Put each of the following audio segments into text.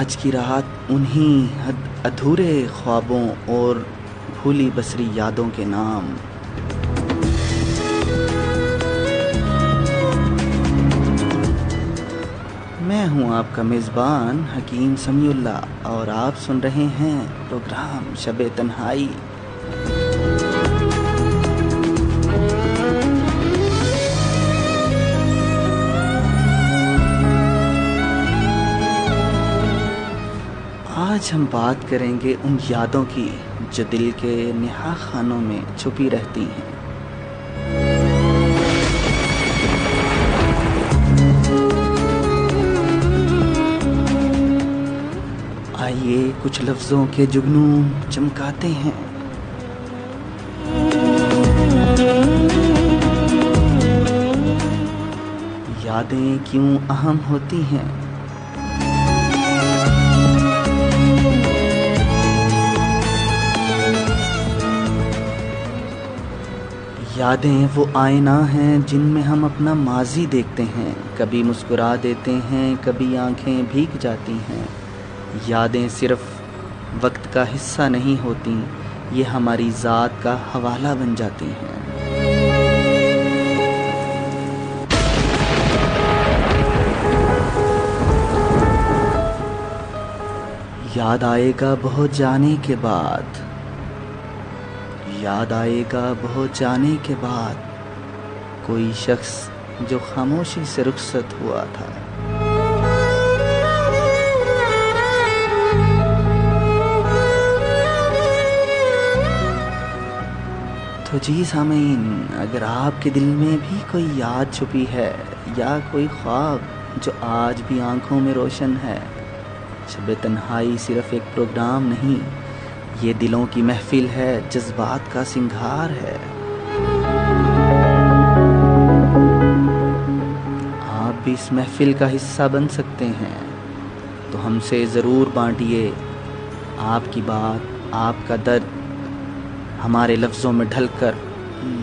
आज की रात उन्हीं अधूरे ख्वाबों और भूली बसरी यादों के नाम। मैं हूं आपका मेज़बान हकीम समीउल्लाह और आप सुन रहे हैं प्रोग्राम शब तन्हाई। आज हम बात करेंगे उन यादों की जो दिल के निहा खानों में छुपी रहती हैं। आइए कुछ लफ्ज़ों के जुगनू चमकाते हैं। यादें क्यों अहम होती हैं? यादें वो आईना हैं जिनमें हम अपना माजी देखते हैं। कभी मुस्कुरा देते हैं, कभी आंखें भीग जाती हैं। यादें सिर्फ वक्त का हिस्सा नहीं होती, ये हमारी ज़ात का हवाला बन जाती हैं। याद आएगा बहुत जाने के बाद, याद आएगा बहुत जाने के बाद, कोई शख्स जो खामोशी से रुखसत हुआ था। तो जी सामीन, अगर आपके दिल में भी कोई याद छुपी है या कोई ख्वाब जो आज भी आंखों में रोशन है, शब तन्हाई सिर्फ एक प्रोग्राम नहीं, ये दिलों की महफिल है, जज्बात का सिंगार है। आप भी इस महफिल का हिस्सा बन सकते हैं, तो हमसे ज़रूर बांटिए आपकी बात, आपका दर्द हमारे लफ्ज़ों में ढलकर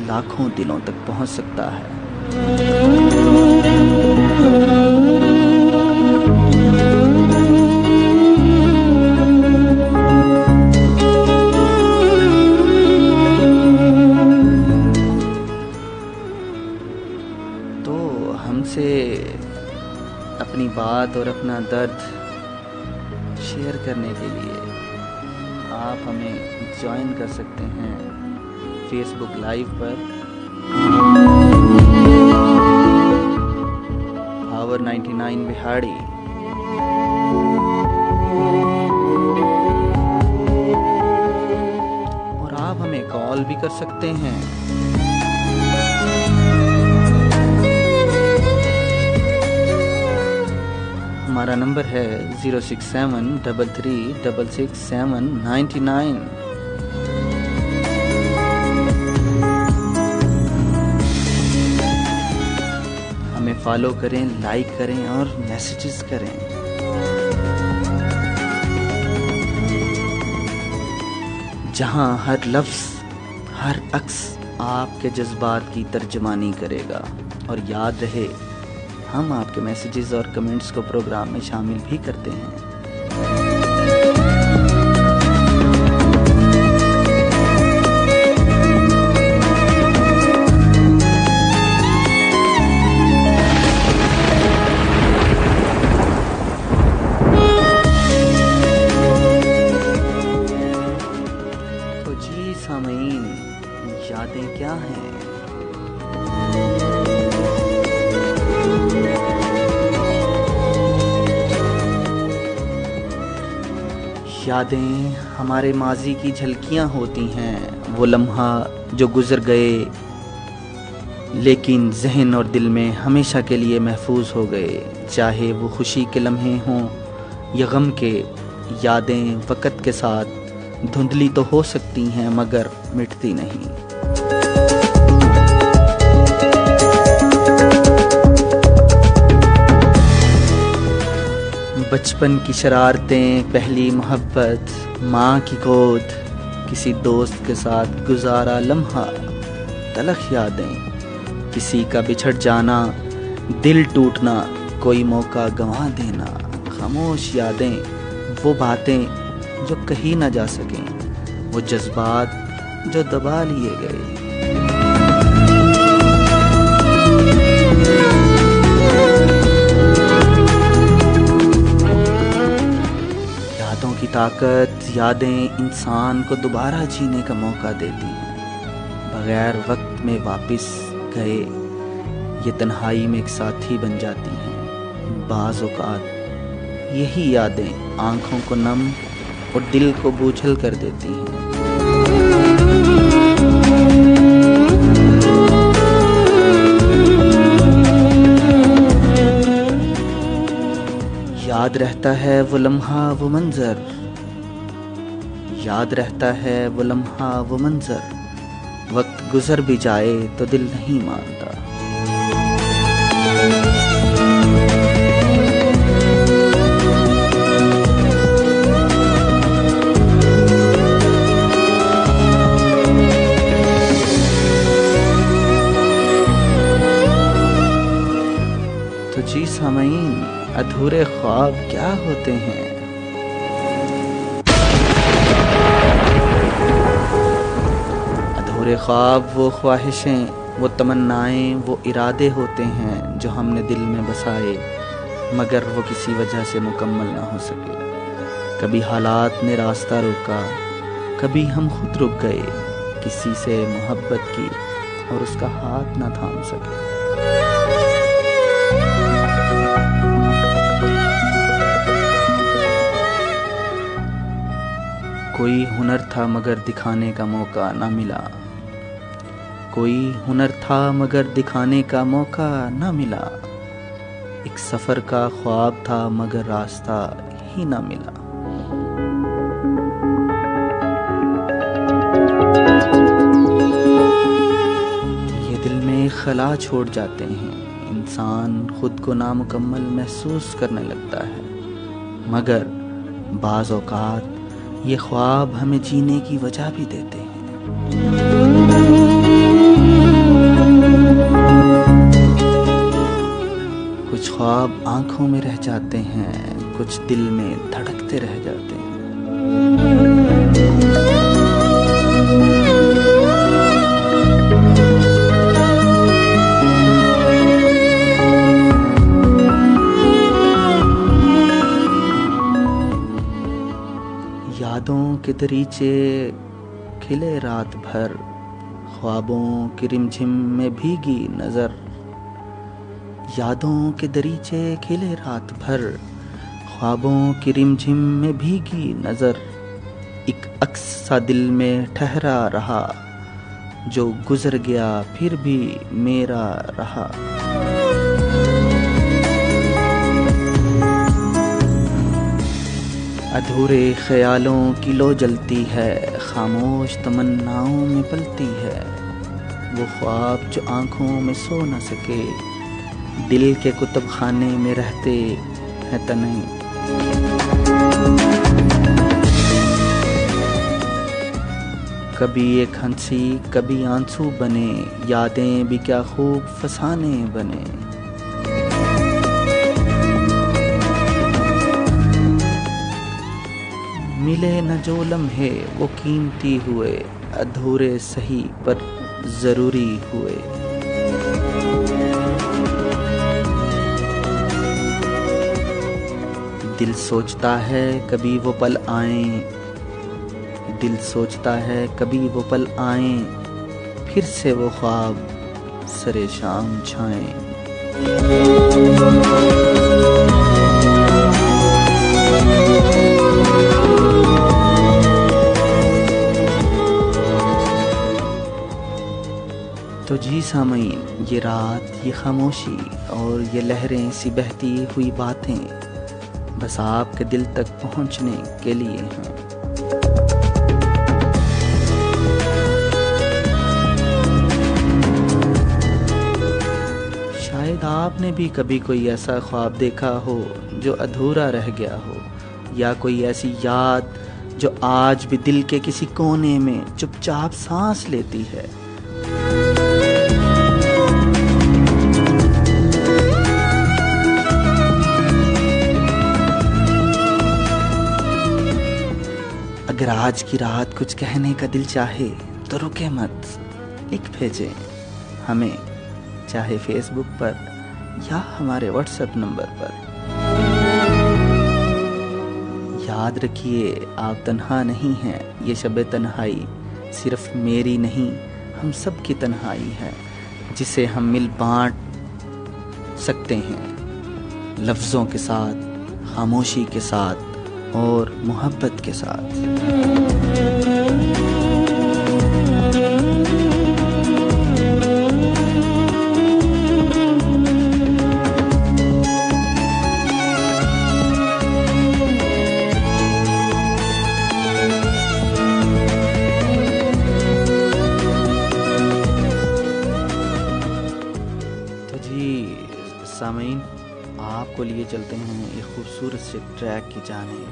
लाखों दिलों तक पहुंच सकता है। तो हमसे अपनी बात और अपना दर्द शेयर करने के लिए आप हमें ज्वाइन कर सकते हैं फेसबुक लाइव पर पावर 99 बिहाड़ी। और आप हमें कॉल भी कर सकते हैं। हमारा नंबर है 06733666799। हमें फॉलो करें, लाइक करें और मैसेजेस करें। जहां हर लफ्ज़, हर अक्स आपके जज्बात की तर्जुमानी करेगा। और याद रहे, हम आपके मैसेजेस और कमेंट्स को प्रोग्राम में शामिल भी करते हैं। तो जी सामीन, यादें क्या हैं? यादें हमारे माजी की झलकियां होती हैं, वो लम्हा जो गुजर गए लेकिन जहन और दिल में हमेशा के लिए महफूज हो गए। चाहे वो खुशी के लम्हे हों या गम के, यादें वक़्त के साथ धुंधली तो हो सकती हैं मगर मिटती नहीं। बचपन की शरारतें, पहली मोहब्बत, माँ की गोद, किसी दोस्त के साथ गुजारा लम्हा, तलख यादें, किसी का बिछड़ जाना, दिल टूटना, कोई मौका गंवा देना, खामोश यादें वो बातें जो कही ना जा सकें, वो जज्बात जो दबा लिए गए। यादों की ताकत, यादें इंसान को दोबारा जीने का मौका देती हैं। बगैर वक्त में वापस गए ये तन्हाई में एक साथी बन जाती हैं। बाज़ औक़ात यही यादें आँखों को नम और दिल को बोझल कर देती हैं। याद रहता है वो लम्हा वो मंजर, याद रहता है वो लम्हा वो मंजर, वक्त गुजर भी जाए तो दिल नहीं मानता। तो जी सामीन, अधूरे ख्वाब क्या होते हैं? अधूरे ख्वाब वो ख्वाहिशें, वो तमन्नाएं, वो इरादे होते हैं जो हमने दिल में बसाए, मगर वो किसी वजह से मुकम्मल ना हो सके। कभी हालात ने रास्ता रोका, कभी हम खुद रुक गए, किसी से मोहब्बत की और उसका हाथ ना थाम सके। कोई हुनर था मगर दिखाने का मौका ना मिला, कोई हुनर था मगर दिखाने का मौका ना मिला, एक सफ़र का ख्वाब था मगर रास्ता ही ना मिला। ये दिल में खला छोड़ जाते हैं, इंसान खुद को नामुकम्मल महसूस करने लगता है, मगर बाज़ औक़ात ये ख्वाब हमें जीने की वजह भी देते हैं। कुछ ख्वाब आंखों में रह जाते हैं, कुछ दिल में धड़कते रह जाते हैं। यादों के दरीचे खिले रात भर, ख्वाबों की रिमझिम में भीगी नज़र। यादों के दरीचे खिले रात भर, ख्वाबों की रिमझिम में भीगी नज़र। एक अक्स सा दिल में ठहरा रहा, जो गुजर गया फिर भी मेरा रहा। अधूरे ख्यालों की लो जलती है, खामोश तमन्नाओं में पलती है। वो ख्वाब जो आंखों में सो न सके, दिल के कुतुब खाने में रहते हैं तन्हे। कभी एक हंसी कभी आंसू बने, यादें भी क्या खूब फसाने बने। मिले न जो लम्हे वो कीमती हुए, अधूरे सही पर जरूरी हुए। दिल सोचता है कभी वो पल आए, दिल सोचता है कभी वो पल आए, फिर से वो ख्वाब सरे शाम छाएं। तो जी सामीन, ये रात, ये खामोशी और ये लहरें सी बहती हुई बातें बस आपके दिल तक पहुंचने के लिए हैं। शायद आपने भी कभी कोई ऐसा ख्वाब देखा हो जो अधूरा रह गया हो, या कोई ऐसी याद जो आज भी दिल के किसी कोने में चुपचाप सांस लेती है। अगर आज की रात कुछ कहने का दिल चाहे तो रुके मत, लिख भेजें हमें, चाहे फेसबुक पर या हमारे व्हाट्सएप नंबर पर। याद रखिए आप तन्हा नहीं हैं, ये शब तन्हाई सिर्फ मेरी नहीं हम सब की तन्हाई है, जिसे हम मिल बांट सकते हैं लफ्ज़ों के साथ, खामोशी के साथ और मोहब्बत के साथ। सामीन, आपको लिए चलते हैं एक खूबसूरत से ट्रैक की जानिब,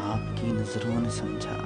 आपकी नजरों ने समझा।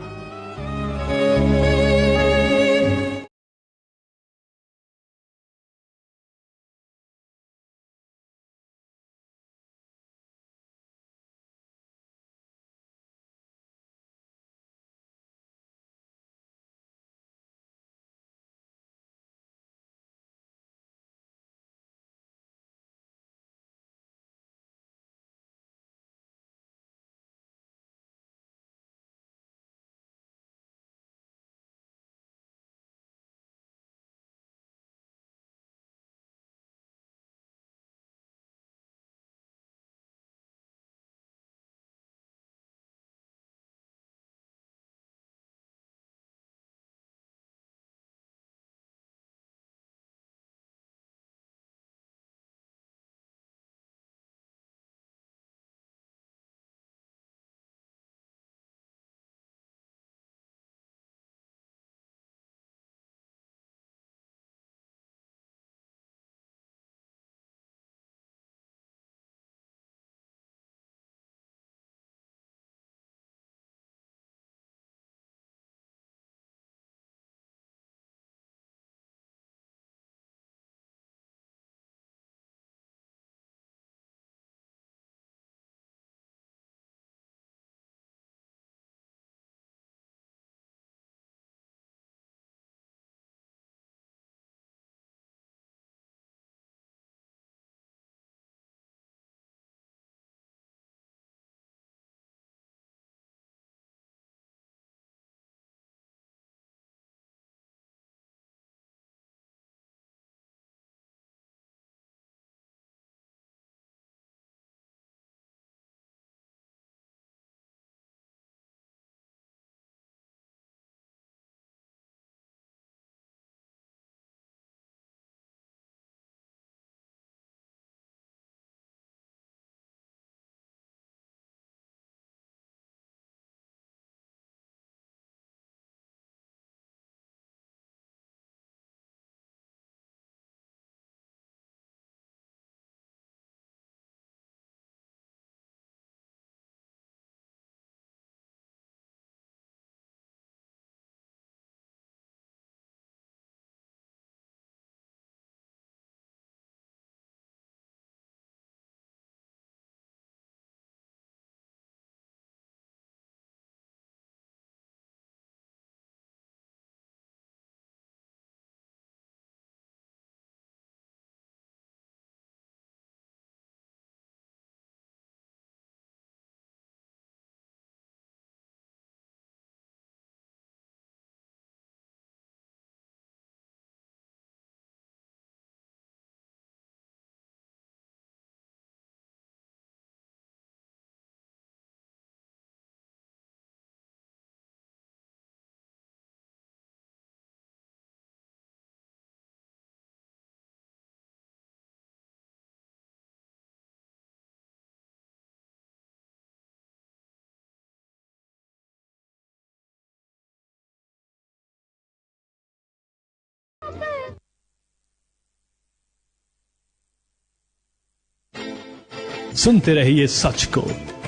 सुनते रहिए सच को,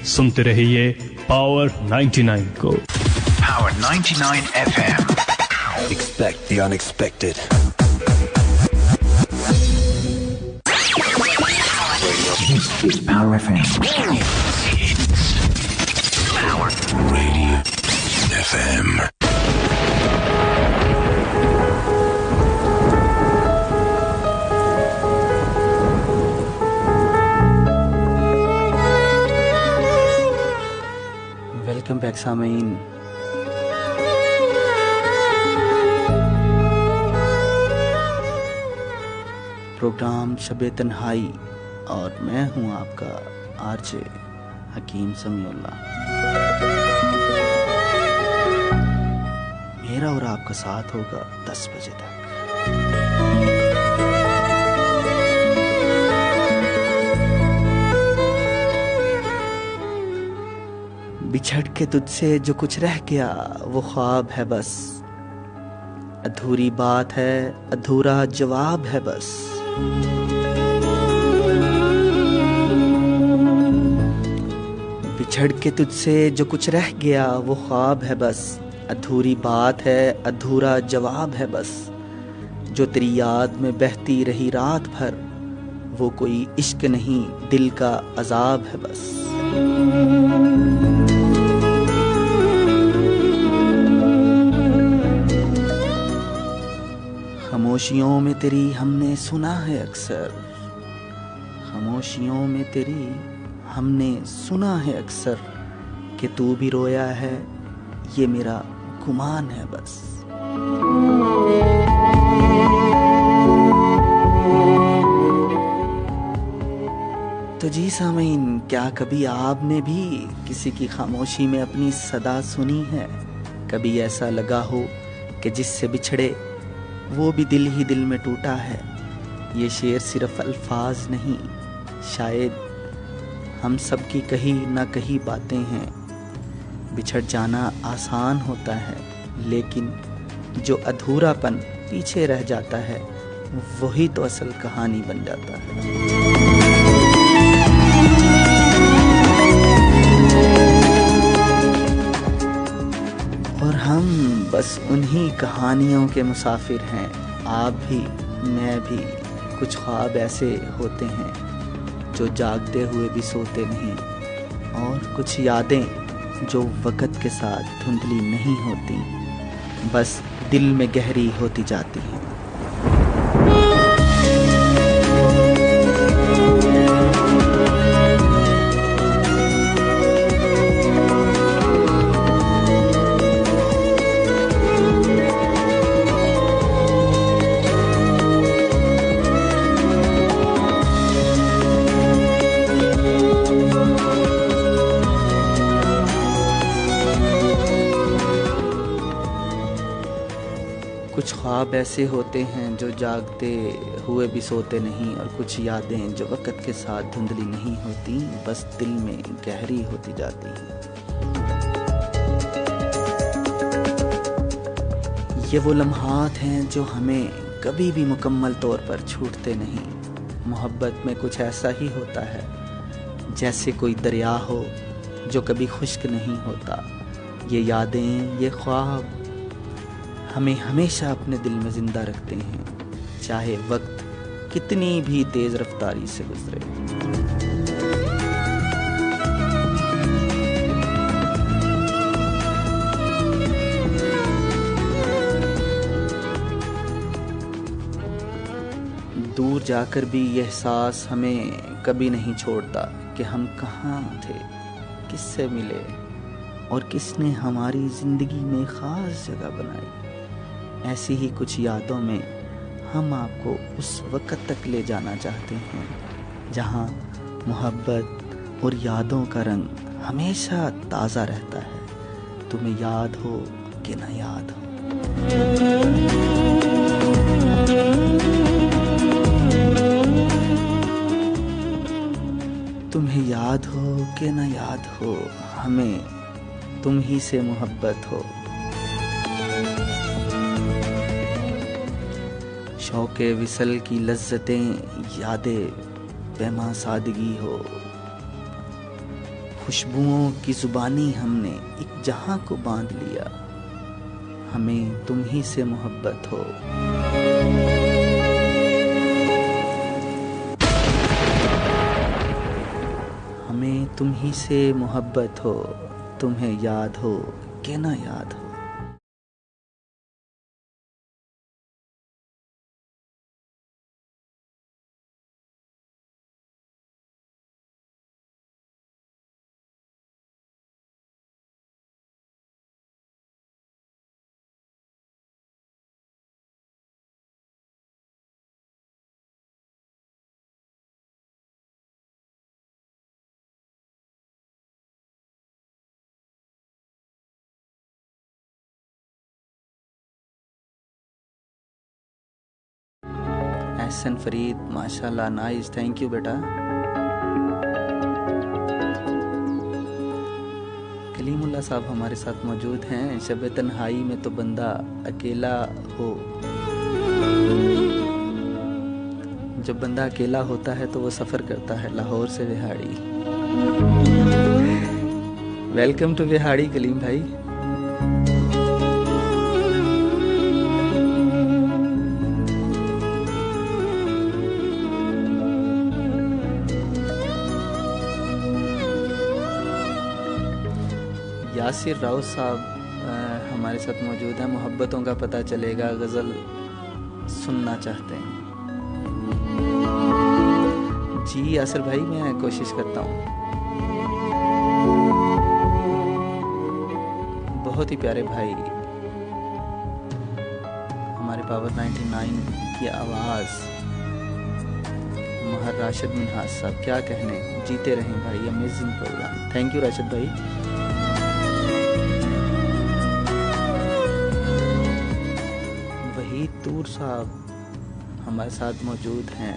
सुनते रहिए पावर 99 को। Power 99 FM. Expect the unexpected. It's Power FM. It's Power Radio. Back सामीन। प्रोग्राम शबे तन्हाई और मैं हूं आपका आरजे हकीम समीउल्लाह। मेरा और आपका साथ होगा 10 बजे तक। बिछड़ के तुझसे जो कुछ रह गया वो ख्वाब है बस, अधूरी बात है अधूरा जवाब है बस। बिछड़ के तुझसे जो कुछ रह गया वो ख्वाब है बस, अधूरी बात है अधूरा जवाब है बस। जो तेरी याद में बहती रही रात भर वो कोई इश्क नहीं दिल का अजाब है बस। खामोशियों में तेरी हमने सुना है अक्सर, खामोशियों में तेरी हमने सुना है अक्सर कि तू भी रोया है ये मेरा गुमान है बस। तो जी सामीन, क्या कभी आपने भी किसी की खामोशी में अपनी सदा सुनी है? कभी ऐसा लगा हो कि जिससे बिछड़े वो भी दिल ही दिल में टूटा है? ये शेर सिर्फ अल्फाज नहीं, शायद हम सब की कही ना कही बातें हैं। बिछड़ जाना आसान होता है लेकिन जो अधूरापन पीछे रह जाता है वही तो असल कहानी बन जाता है। और हम बस उन्हीं कहानियों के मुसाफिर हैं। आप भी मैं भी। कुछ ख्वाब ऐसे होते हैं जो जागते हुए भी सोते नहीं, और कुछ यादें जो वक़्त के साथ धुंधली नहीं होती, बस दिल में गहरी होती जाती हैं। कुछ ख्वाब ऐसे होते हैं जो जागते हुए भी सोते नहीं, और कुछ यादें जो वक़्त के साथ धुंधली नहीं होती, बस दिल में गहरी होती जाती हैं। ये वो लम्हात हैं जो हमें कभी भी मुकम्मल तौर पर छूटते नहीं। मोहब्बत में कुछ ऐसा ही होता है जैसे कोई दरिया हो जो कभी खुश्क नहीं होता। ये यादें, ये ख्वाब हमें हमेशा अपने दिल में जिंदा रखते हैं, चाहे वक्त कितनी भी तेज रफ्तारी से गुजरे। दूर जाकर भी यह एहसास हमें कभी नहीं छोड़ता कि हम कहाँ थे, किससे मिले और किसने हमारी जिंदगी में खास जगह बनाई। ऐसी ही कुछ यादों में हम आपको उस वक़्त तक ले जाना चाहते हैं जहां मोहब्बत और यादों का रंग हमेशा ताज़ा रहता है। तुम्हें याद हो कि ना याद हो। तुम्हें याद हो कि ना याद हो, हमें तुम ही से मोहब्बत हो। शौक़े विसल की लज्जतें यादें बेमा सादगी हो। खुशबुओं की जुबानी हमने एक जहां को बांध लिया, हमें तुम ही से मोहब्बत हो। हमें तुम ही से मोहब्बत हो। तुम्हें याद हो कि ना याद हो। हसन फरीद माशाल्लाह नाइस, थैंक यू बेटा। कलीमुल्लाह साहब हमारे साथ मौजूद हैं। शब तन्हाई में तो बंदा अकेला हो, जब बंदा अकेला होता है तो वो सफ़र करता है लाहौर से विहाड़ी। वेलकम टू विहाड़ी कलीम भाई। यासिर राउत साहब हमारे साथ मौजूद हैं। मोहब्बतों का पता चलेगा गज़ल सुनना चाहते हैं। जी यासिर भाई मैं कोशिश करता हूँ। बहुत ही प्यारे भाई हमारे पावर 99 की आवाज़ महर राशिद मिनहाज साहब, क्या कहने, जीते रहें भाई, amazing program. Thank you Rashid भाई। तूर साहब हमारे साथ मौजूद हैं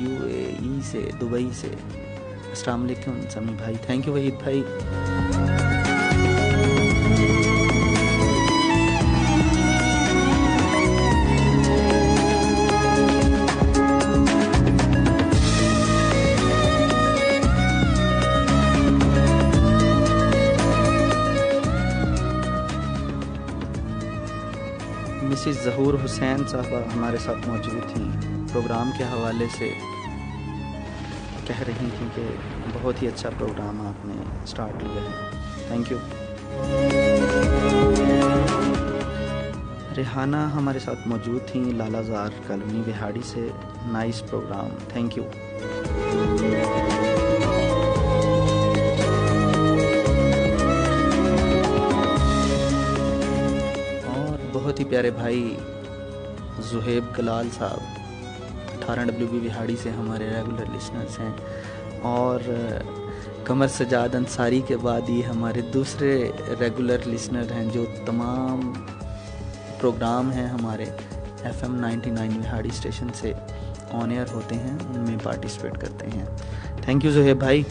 UAE से, दुबई से। अस्सलाम वालेकुम समी भाई, थैंक यू वहीद भाई। मिसिस ज़हूर हुसैन साहबा हमारे साथ मौजूद थी। प्रोग्राम के हवाले से कह रही थी कि बहुत ही अच्छा प्रोग्राम आपने स्टार्ट किया है, थैंक यू। रेहाना हमारे साथ मौजूद थी लालाजार कॉलोनी विहाड़ी से। Nice program, thank you. बहुत ही प्यारे भाई जुहेब गलाल साहब 18WB विहाड़ी से हमारे रेगुलर लिसनर्स हैं। और कमर सजाद अंसारी के बाद ये हमारे दूसरे रेगुलर लिसनर हैं जो तमाम प्रोग्राम हैं हमारे FM 99 विहाड़ी स्टेशन से ऑन एयर होते हैं, उनमें पार्टिसिपेट करते हैं। थैंक यू जुहेब भाई।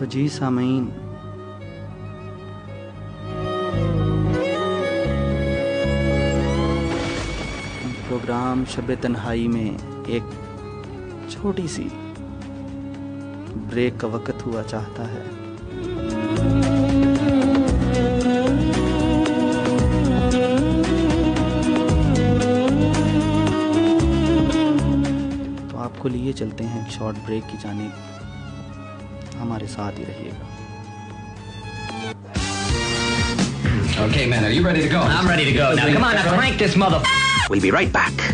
जी सामीन, प्रोग्राम शब तन्हाई में एक छोटी सी ब्रेक का वक्त हुआ चाहता है। तो आपको लिए चलते हैं एक शॉर्ट ब्रेक की जानिब, हमारे साथ ही रहिएगा। Okay, man, are you ready to go? I'm ready to go. Now, come on, now crank this mother. We'll be right back.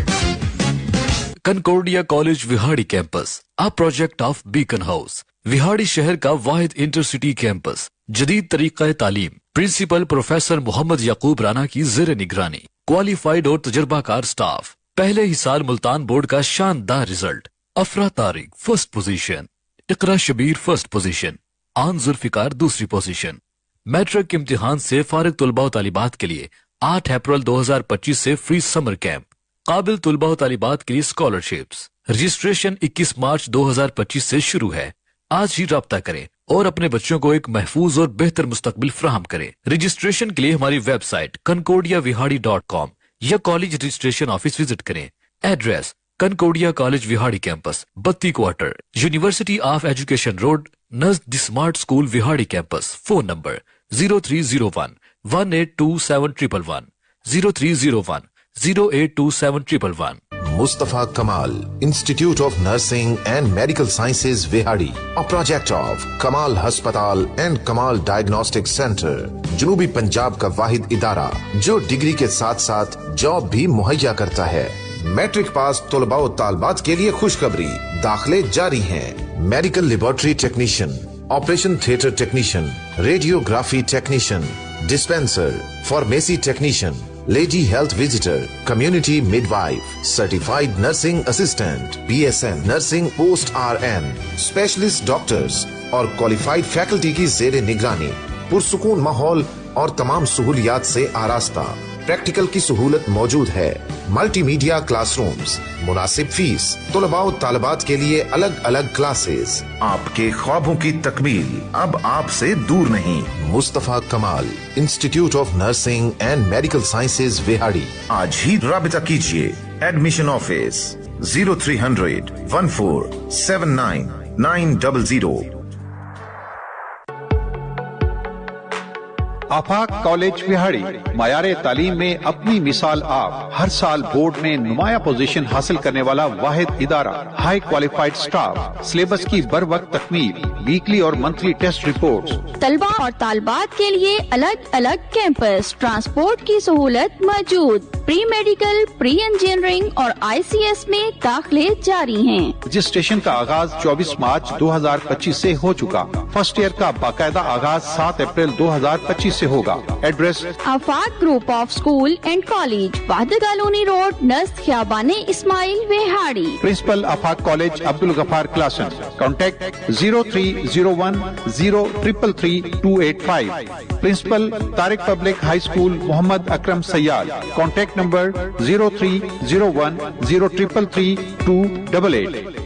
Concordia College Vehari campus, a project of Beacon House। Vehari शहर का वाहिद intercity campus, जदीद तरीका तालीम, principal professor Mohammad याकूब राना की ज़ेर निगरानी, qualified और तजर्बाकार staff. पहले ही साल मुल्तान बोर्ड का शानदार रिजल्ट। अफरा तारिक फर्स्ट पोजीशन, इकरा शबीर फर्स्ट पोजीशन, आन जुल्फिकार दूसरी पोजीशन। मैट्रिक इम्तिहान से फारिग तुलबा तालिबात के लिए 8 अप्रैल 2025 से फ्री समर कैंप। काबिल तुलबा तालिबात के लिए स्कॉलरशिप्स। रजिस्ट्रेशन 21 मार्च 2025 से शुरू है। आज ही राब्ता करें और अपने बच्चों को एक महफूज और बेहतर मुस्तकबिल फ्राहम करें। रजिस्ट्रेशन के लिए हमारी वेबसाइट concordiavihardi.com या कॉलेज रजिस्ट्रेशन ऑफिस विजिट करें। Address Concordia college Vehari campus, बत्ती quarter, university of education road, नज़द the smart school Vehari campus. Phone number 0301 182711 0301 082711। Mustafa Kamal, Institute of Nursing and Medical Sciences, Vihadi, a project of Kamal Hospital and Kamal Diagnostic Center, जनूबी पंजाब का वाहिद इदारा जो degree के साथ साथ job भी मुहैया करता है। मैट्रिक पास तलबा व तालबात के लिए खुशखबरी, दाखिले जारी हैं। Medical laboratory technician, operation theatre technician, radiography technician, dispenser, pharmacy technician, lady health visitor, community midwife, certified nursing assistant, BSN, nursing post RN, specialist doctors और क्वालिफाइड फैकल्टी की जेर निगरानी, पुरसुकून माहौल और तमाम सहूलियात से आरास्ता। प्रैक्टिकल की सहूलत मौजूद है। मल्टीमीडिया क्लासरूम्स, मुनासिब फीस, तलबा और तालिबात के लिए अलग अलग क्लासेस। आपके ख्वाबों की तकमील अब आपसे दूर नहीं। Mustafa Kamal, institute of nursing and medical sciences, Vehari. आज ही राबिता कीजिए। Admission office 0300 1479 900। Afaq college Vehari मायारे तालीम में अपनी मिसाल आप। हर साल बोर्ड में नुमाया पोजीशन हासिल करने वाला वाहिद इदारा, हाई क्वालिफाइड स्टाफ, सिलेबस की बर वक्त तकमील, वीकली और मंथली टेस्ट रिपोर्ट्स। तलबा और तालबात के लिए अलग अलग कैंपस, ट्रांसपोर्ट की सहूलत मौजूद। प्री मेडिकल, प्री इंजीनियरिंग और ICS में दाखिले जारी हैं। रजिस्ट्रेशन का आगाज 24 मार्च 2025 से हो चुका। फर्स्ट ईयर का बाकायदा आगाज 7 अप्रैल 2025 से होगा। Address Afaq group of school and college, Wahid colony road, नज़द खियाबाने इस्माइल, वेहाड़ी। प्रिंसिपल आफाक कॉलेज अब्दुल गफार क्लासन। Contact 0301 0333 285। Principal Tariq public high school Mohammad Akram Sayyad. Contact number 0301 0333 288।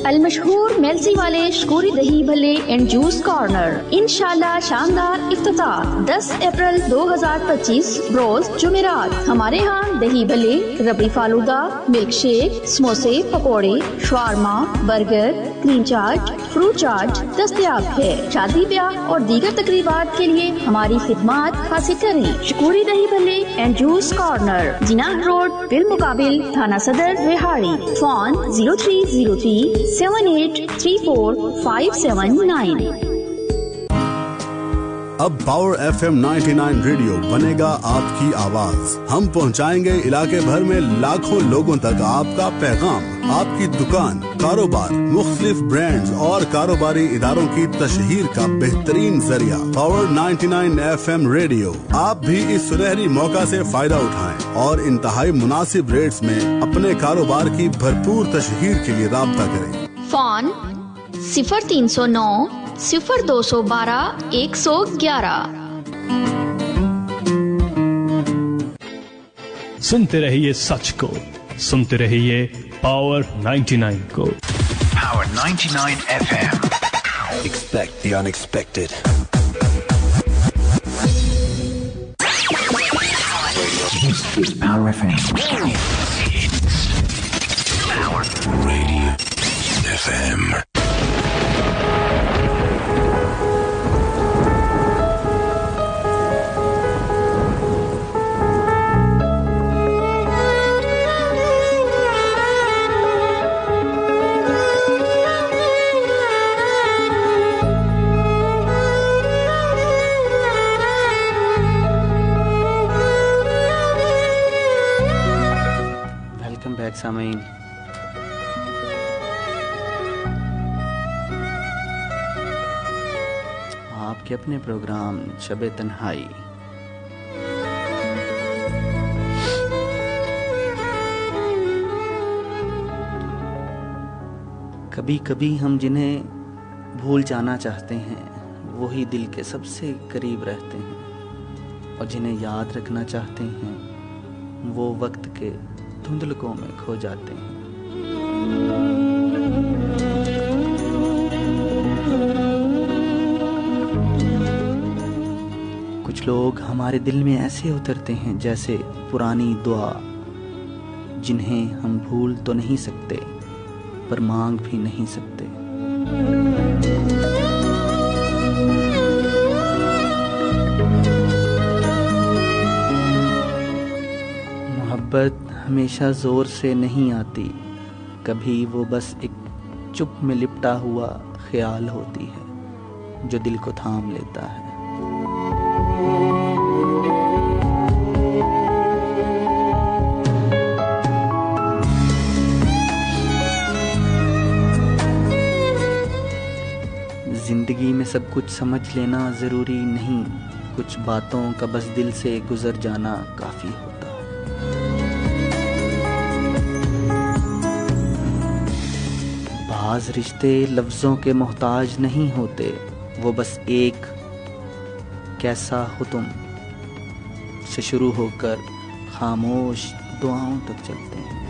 अलमशहूर मेलसी वाले शकूरी दही भल्ले एंड जूस कॉर्नर, इंशाल्लाह शानदार इफ्तिताह 10 अप्रैल 2025 रोज जुमेरात। हमारे यहाँ दही भल्ले, रबड़ी फालूदा, मिल्क शेक, समोसे, पकोड़े, शवारमा, बर्गर, क्रीम चाट, फ्रूट चाट दस्तयाब है। शादी ब्याह और दीगर तकरीबात के लिए हमारी खिदमात हासिल करें। शकूरी दही भल्ले and juice corner, Jinnah road, बिल मुकाबिल थाना सदर, रेहाड़ी। फोन 0303 7834 अब पावर FM 99 रेडियो बनेगा आपकी आवाज। हम पहुंचाएंगे इलाके भर में लाखों लोगों तक आपका पैगाम। आपकी दुकान, कारोबार, मुख्तलिफ ब्रांड्स और कारोबारी इदारों की तशहीर का बेहतरीन जरिया पावर 99 FM रेडियो। आप भी इस सुनहरी मौका से फायदा उठाएं और इंतहाई मुनासिब रेट्स में अपने कारोबार की भरपूर तशहीर के लिए राब्ता करें। फोन 0309 0212 111। सुनते रहिए सच को, सुनते रहिए पावर 99 को। Power 99 FM. Expect the unexpected. This is Power FM. Power Radio FM. सामीन, आपके अपने प्रोग्राम शबे तन्हाई। कभी कभी हम जिन्हें भूल जाना चाहते हैं वही दिल के सबसे करीब रहते हैं, और जिन्हें याद रखना चाहते हैं वो वक्त के धुंधलकों में खो जाते हैं। कुछ लोग हमारे दिल में ऐसे उतरते हैं जैसे पुरानी दुआ, जिन्हें हम भूल तो नहीं सकते पर मांग भी नहीं सकते। मोहब्बत हमेशा जोर से नहीं आती, कभी वो बस एक चुप में लिपटा हुआ ख्याल होती है जो दिल को थाम लेता है। जिंदगी में सब कुछ समझ लेना ज़रूरी नहीं, कुछ बातों का बस दिल से गुजर जाना काफ़ी होता है। बाज़ रिश्ते लफ्ज़ों के मोहताज नहीं होते, वो बस एक कैसा हो तुम से शुरू होकर खामोश दुआओं तक चलते हैं।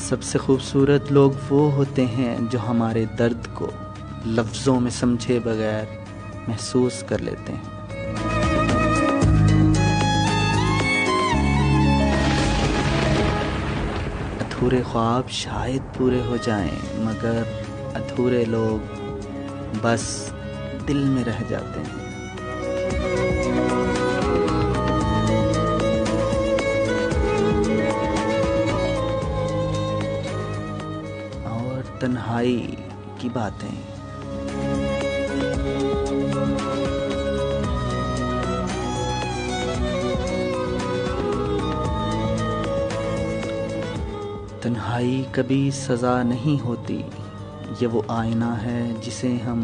सबसे खूबसूरत लोग वो होते हैं जो हमारे दर्द को लफ्ज़ों में समझे बगैर महसूस कर लेते हैं। अधूरे ख्वाब शायद पूरे हो जाएं, मगर अधूरे लोग बस दिल में रह जाते हैं। तन्हाई की बातें। तन्हाई कभी सजा नहीं होती, ये वो आईना है जिसे हम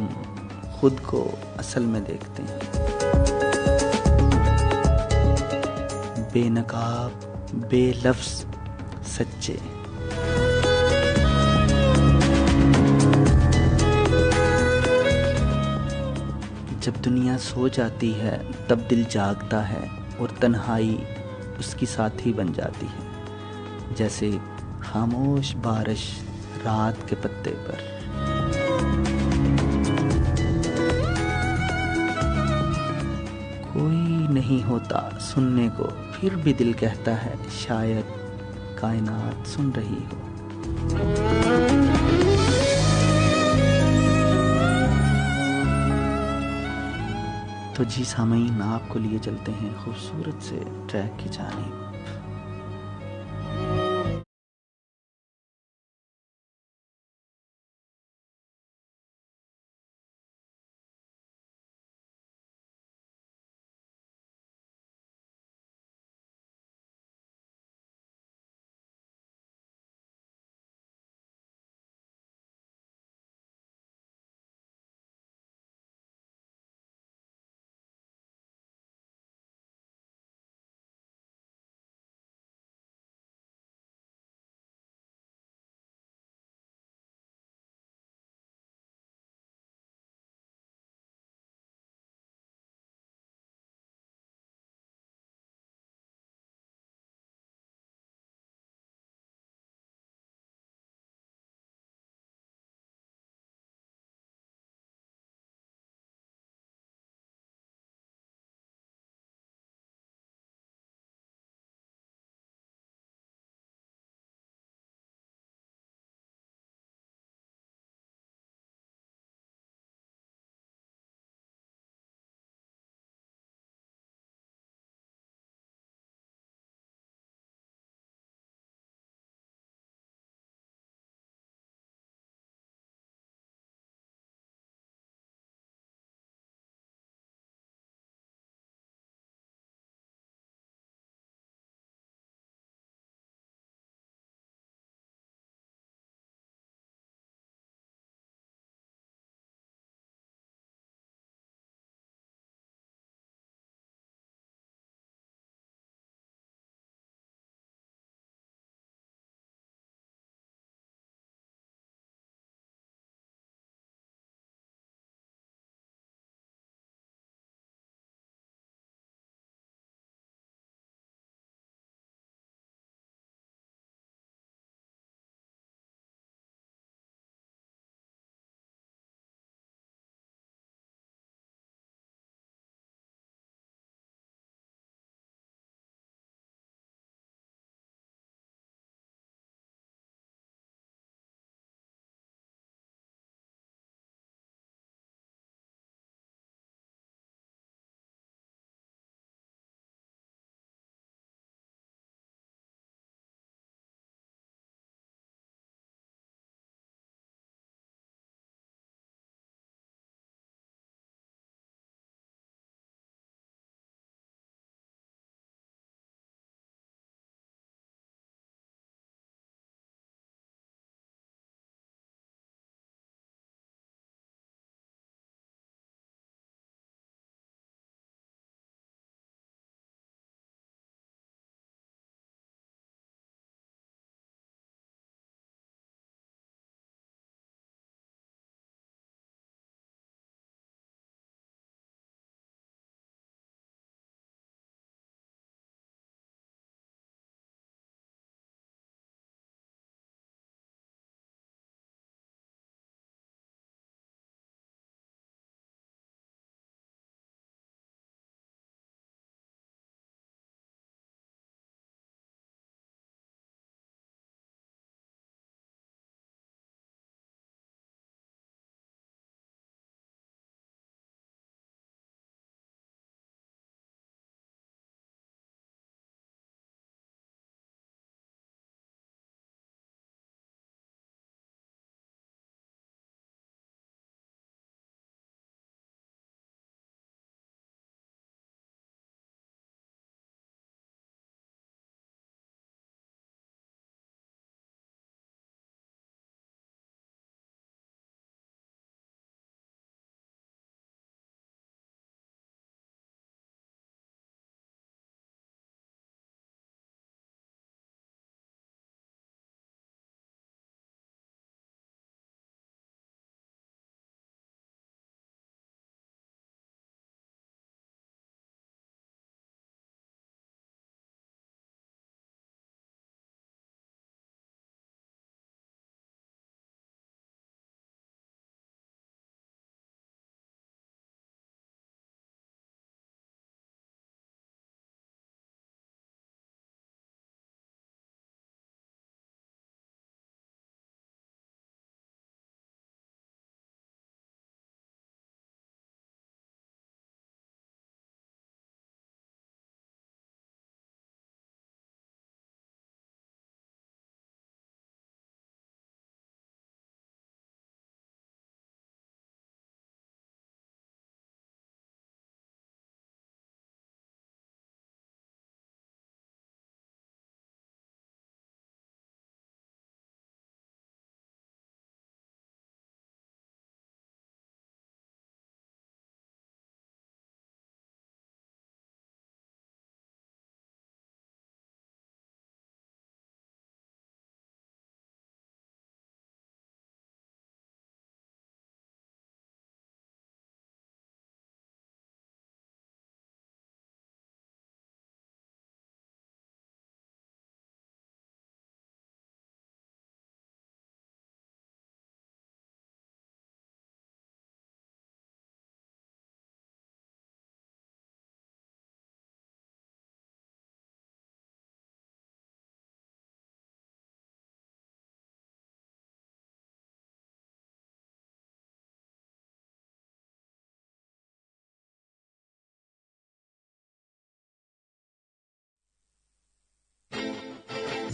खुद को असल में देखते हैं। बेनकाब बेलफ्ज़ सच्चे। जब दुनिया सो जाती है तब दिल जागता है और तन्हाई उसकी साथी बन जाती है, जैसे खामोश बारिश रात के पत्ते पर। कोई नहीं होता सुनने को, फिर भी दिल कहता है शायद कायनात सुन रही हो। तो जी सामीन, आपको लिए चलते हैं खूबसूरत से ट्रैक की जानिब।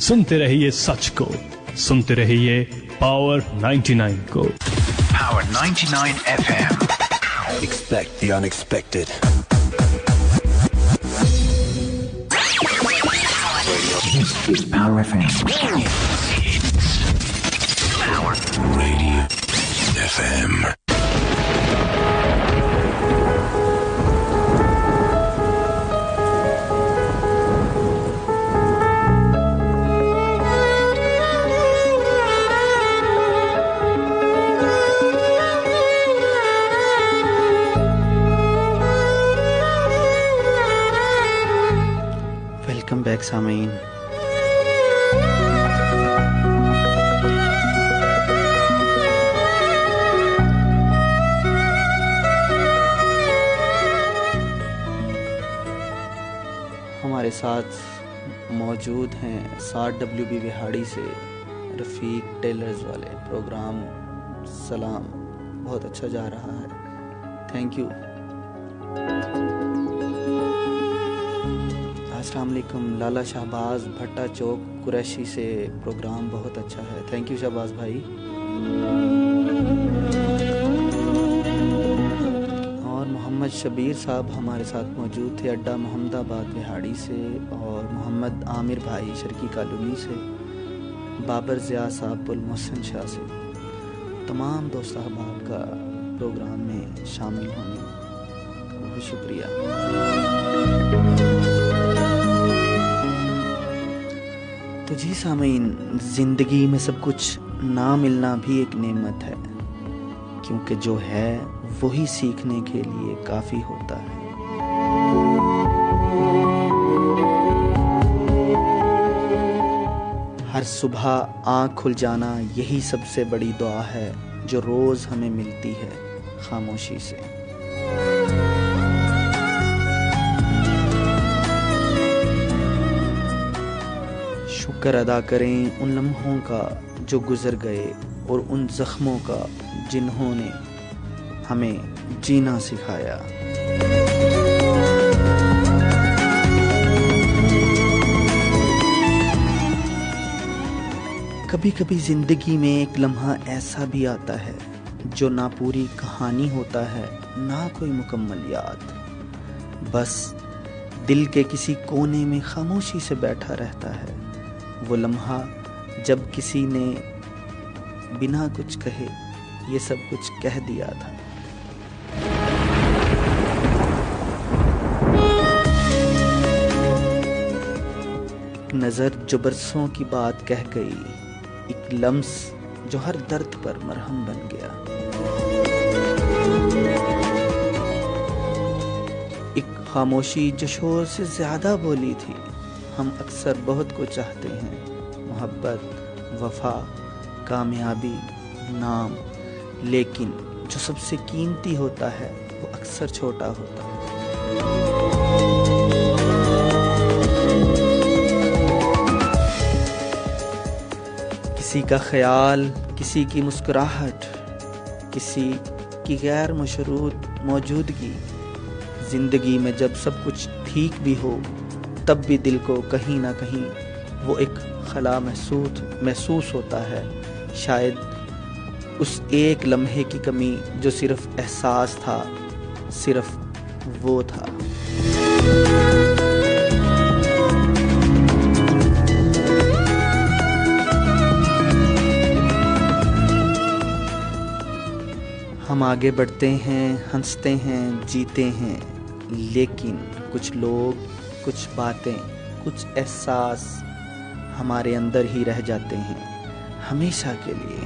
सुनते रहिए सच को, सुनते रहिए पावर 99 को। Power 99 FM. Expect the unexpected. This is Power FM. Power Radio FM. Welcome back सामीन। हमारे साथ मौजूद हैं 60 WB विहाड़ी से रफ़ीक टेलर्स वाले। प्रोग्राम सलाम बहुत अच्छा जा रहा है, थैंक यू। अस्सलाम वालेकुम। लाला शहबाज भट्टा चौक कुरैशी से प्रोग्राम बहुत अच्छा है, थैंक यू शहबाज भाई। और मोहम्मद शबीर साहब हमारे साथ मौजूद थे अड्डा मोहम्मदाबाद विहाड़ी से, और मोहम्मद आमिर भाई शर्की कॉलोनी से, बाबर ज़िया साहब पुल मोहसिन शाह से। तमाम दोस्त अहबाब का प्रोग्राम में शामिल होने का बहुत शुक्रिया। तो जी सामीन, ज़िंदगी में सब कुछ ना मिलना भी एक नेमत है, क्योंकि जो है वही सीखने के लिए काफ़ी होता है। हर सुबह आँख खुल जाना यही सबसे बड़ी दुआ है जो रोज़ हमें मिलती है खामोशी से। शुक्र अदा करें उन लम्हों का जो गुजर गए, और उन ज़ख्मों का जिन्होंने हमें जीना सिखाया। कभी कभी ज़िंदगी में एक लम्हा ऐसा भी आता है जो ना पूरी कहानी होता है, ना कोई मुकम्मल याद, बस दिल के किसी कोने में खामोशी से बैठा रहता है। वो लम्हा जब किसी ने बिना कुछ कहे ये सब कुछ कह दिया था। एक नज़र जो बरसों की बात कह गई, एक लम्स जो हर दर्द पर मरहम बन गया, एक खामोशी जो शोर से ज्यादा बोली थी। हम अक्सर बहुत को चाहते हैं, मोहब्बत, वफा, कामयाबी, नाम, लेकिन जो सबसे कीमती होता है वो अक्सर छोटा होता है। किसी का ख्याल, किसी की मुस्कुराहट, किसी की गैर मशरूत मौजूदगी। जिंदगी में जब सब कुछ ठीक भी हो तब भी दिल को कहीं ना कहीं वो एक खला महसूस होता है, शायद उस एक लम्हे की कमी जो सिर्फ एहसास था, सिर्फ वो था। हम आगे बढ़ते हैं, हंसते हैं, जीते हैं, लेकिन कुछ लोग, कुछ बातें, कुछ एहसास हमारे अंदर ही रह जाते हैं हमेशा के लिए।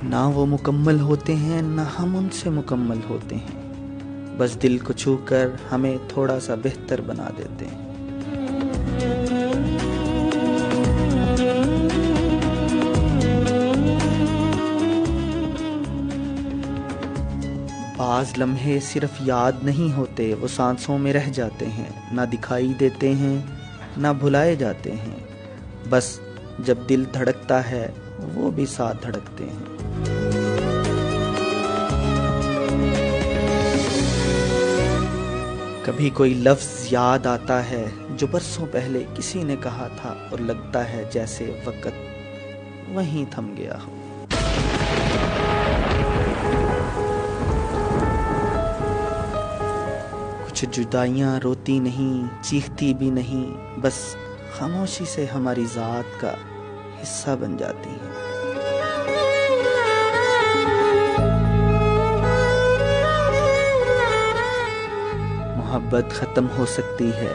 ना वो मुकम्मल होते हैं, ना हम उनसे मुकम्मल होते हैं, बस दिल को छूकर हमें थोड़ा सा बेहतर बना देते हैं। बाज़ लम्हे सिर्फ याद नहीं होते, वो सांसों में रह जाते हैं, ना दिखाई देते हैं, ना भुलाए जाते हैं, बस जब दिल धड़कता है वो भी साथ धड़कते हैं। कभी कोई लफ्ज़ याद आता है जो बरसों पहले किसी ने कहा था और लगता है जैसे वक़्त वहीं थम गया हो। कुछ जुदाइयाँ रोती नहीं, चीखती भी नहीं, बस खामोशी से हमारी ज़ात का हिस्सा बन जाती हैं। मोहब्बत ख़त्म हो सकती है,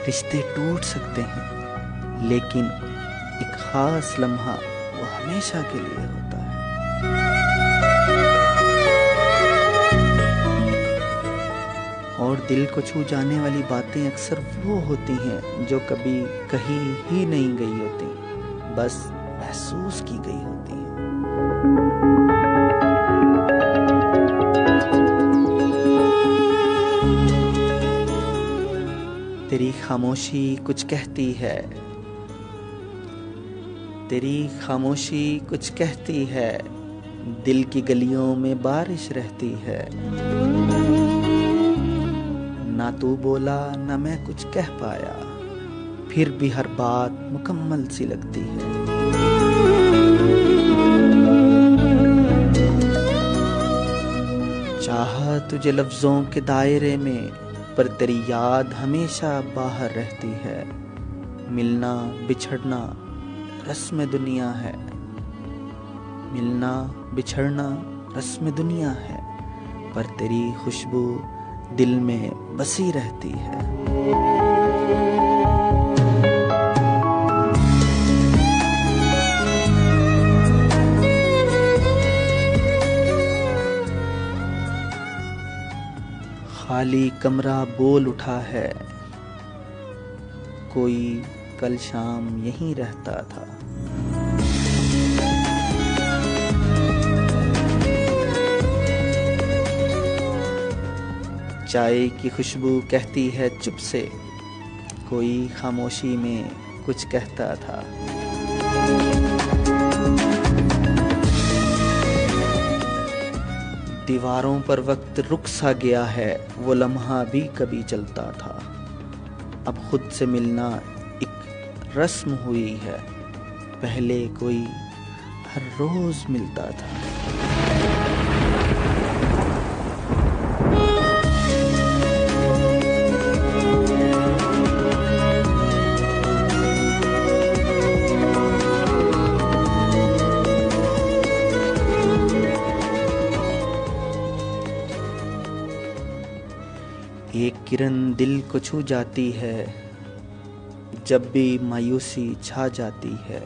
रिश्ते टूट सकते हैं, लेकिन एक ख़ास लम्हा वो हमेशा के लिए होता है। और दिल को छू जाने वाली बातें अक्सर वो होती हैं जो कभी कही ही नहीं गई होती, बस महसूस की गई होती हैं। तेरी खामोशी कुछ कहती है, तेरी खामोशी कुछ कहती है, दिल की गलियों में बारिश रहती है। ना तू बोला ना मैं कुछ कह पाया, फिर भी हर बात मुकम्मल सी लगती है। चाहा तुझे लफ्जों के दायरे में, पर तेरी याद हमेशा बाहर रहती है। मिलना बिछड़ना रस्म दुनिया है, मिलना बिछड़ना रस्म दुनिया है, पर तेरी खुशबू दिल में बसी रहती है। खाली कमरा बोल उठा है, कोई कल शाम यहीं रहता था। चाय की खुशबू कहती है चुप से, कोई खामोशी में कुछ कहता था। दीवारों पर वक्त रुक सा गया है, वो लम्हा भी कभी चलता था। अब खुद से मिलना एक रस्म हुई है, पहले कोई हर रोज मिलता था। एक किरण दिल को छू जाती है, जब भी मायूसी छा जाती है।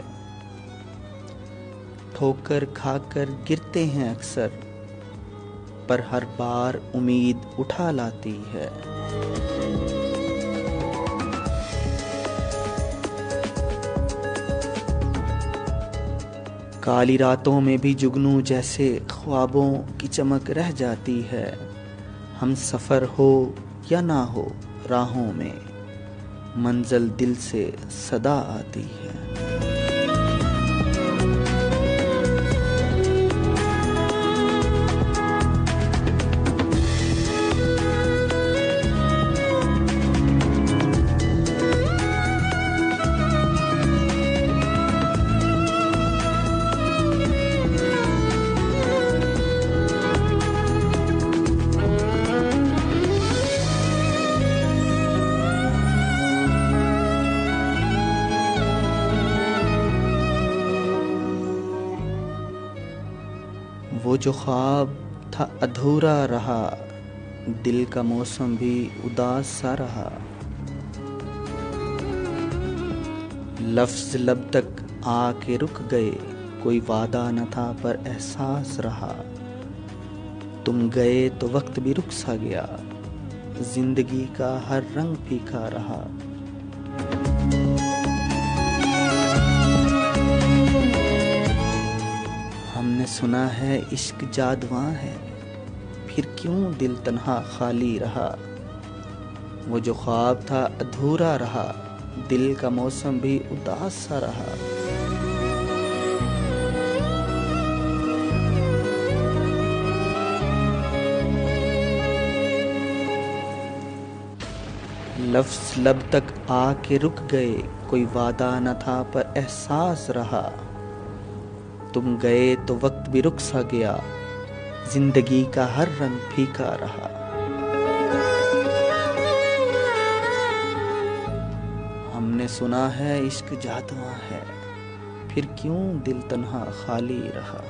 ठोकर खाकर गिरते हैं अक्सर, पर हर बार उम्मीद उठा लाती है। काली रातों में भी जुगनू जैसे ख्वाबों की चमक रह जाती है। हम सफ़र हो या ना हो राहों में, मंजिल दिल से सदा आती है। वो जो ख्वाब था अधूरा रहा, दिल का मौसम भी उदास सा रहा। लफ्ज़ लब तक आके रुक गए, कोई वादा न था पर एहसास रहा। तुम गए तो वक्त भी रुक सा गया, जिंदगी का हर रंग फीका रहा। हमने सुना है इश्क जादुआ है, फिर क्यों दिल तन्हा खाली रहा। वो जो ख्वाब था अधूरा रहा, दिल का मौसम भी उदास सा रहा। लफ्ज़ लब तक आके रुक गए, कोई वादा न था पर एहसास रहा। तुम गए तो वक्त भी रुक सा गया, जिंदगी का हर रंग फीका रहा। हमने सुना है इश्क जादुआ है, फिर क्यों दिल तन्हा खाली रहा।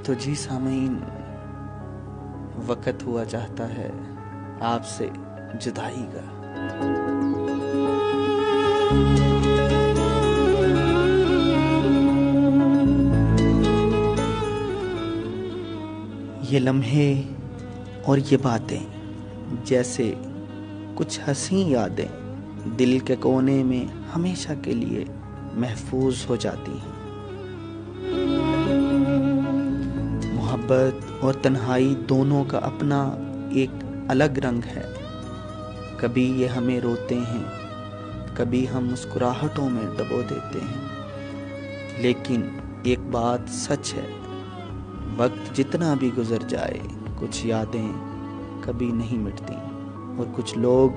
तो जी सामीन, वक्त हुआ चाहता है आपसे जुदाई का। ये लम्हे और ये बातें जैसे कुछ हंसी यादें दिल के कोने में हमेशा के लिए महफूज हो जाती हैं। मोहब्बत और तन्हाई दोनों का अपना एक अलग रंग है। कभी ये हमें रोते हैं, कभी हम मुस्कुराहटों में डुबो देते हैं। लेकिन एक बात सच है, वक्त जितना भी गुजर जाए कुछ यादें कभी नहीं मिटती और कुछ लोग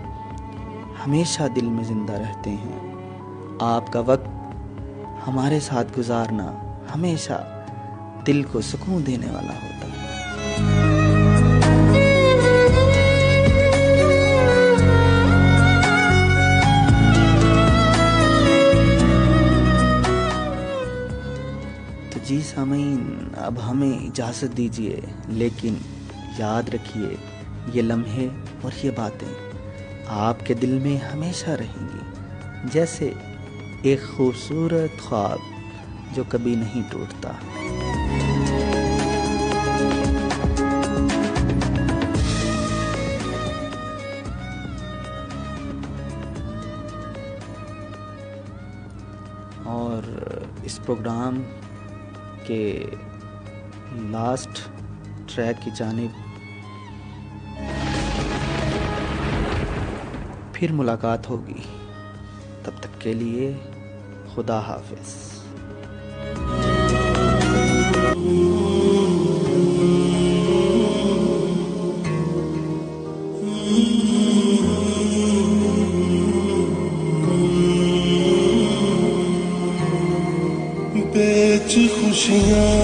हमेशा दिल में जिंदा रहते हैं। आपका वक्त हमारे साथ गुजारना हमेशा दिल को सुकून देने वाला होता है। तो जी सामीन, अब हमें इजाज़त दीजिए, लेकिन याद रखिए ये लम्हे और ये बातें आपके दिल में हमेशा रहेंगी, जैसे एक खूबसूरत ख्वाब जो कभी नहीं टूटता। और इस प्रोग्राम के लास्ट ट्रैक की जानिब फिर मुलाकात होगी। तब तक के लिए खुदा हाफिज। बेच खुशियाँ